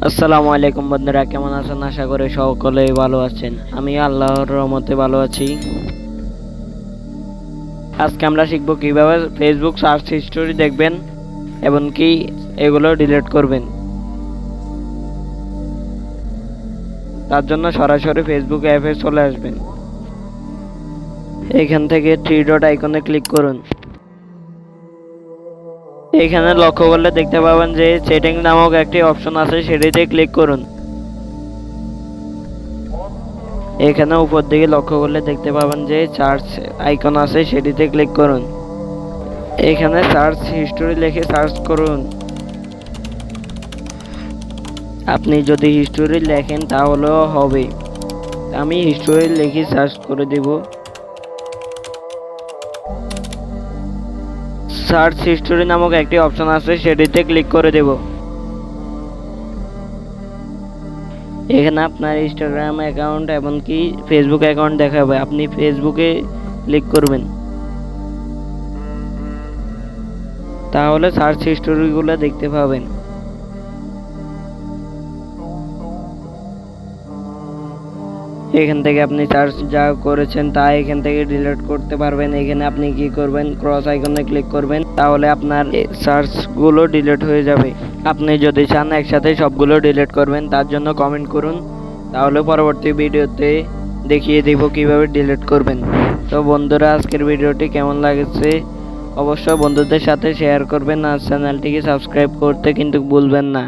আসসালামু আলাইকুম বন্ধুরা, কেমন আছেন? আশা করি সকলেই ভালো আছেন। আমি আল্লাহর রহমতে ভালো আছি। আজকে আমরা শিখব কিভাবে ফেসবুক সার্চ হিস্টোরি দেখবেন এবং কি এগুলো ডিলিট করবেন। তার জন্য সরাসরি ফেসবুক অ্যাপে চলে আসবেন। এখান থেকে থ্রি ডট আইকনে ক্লিক করুন। এখানে লক্ষ্য করলে দেখতে পাবেন যে সেটিং নামক একটি অপশন আছে, সেটিতে ক্লিক করুন। এখানে উপর দিকে লক্ষ্য করলে দেখতে পাবেন যে সার্চ আইকন আছে, সেটিতে ক্লিক করুন। এখানে সার্চ হিস্টোরি লিখে সার্চ করুন। আপনি যদি হিস্টোরি লেখেন তাহলেও হবে। আমি হিস্টোরি লিখে সার্চ করে দেব। সার্চ হিস্টোরি নামক একটি অপশন আছে, সেটিতে ক্লিক করে দেব। এখানে আপনার ইনস্টাগ্রাম অ্যাকাউন্ট এমনকি ফেসবুক অ্যাকাউন্ট দেখাবে। আপনি ফেসবুকে ক্লিক করবেন, তাহলে সার্চ হিস্টোরিগুলো দেখতে পাবেন। এখান থেকে আপনি সার্চ যা করেছেন তা এখান থেকে ডিলিট করতে পারবেন। এখানে আপনি কি করবেন, ক্রস আইকনে ক্লিক করবেন, তাহলে আপনার সার্চগুলো ডিলিট হয়ে যাবে। আপনি যদি চান একসাথে সবগুলো ডিলিট করবেন, তার জন্য কমেন্ট করুন, তাহলে পরবর্তী ভিডিওতে দেখিয়ে দেব কিভাবে ডিলিট করবেন। তো বন্ধুরা, আজকের ভিডিওটি কেমন লাগছে অবশ্যই বন্ধুদের সাথে শেয়ার করবেন আর চ্যানেলটিকে সাবস্ক্রাইব করতে কিন্তু ভুলবেন না।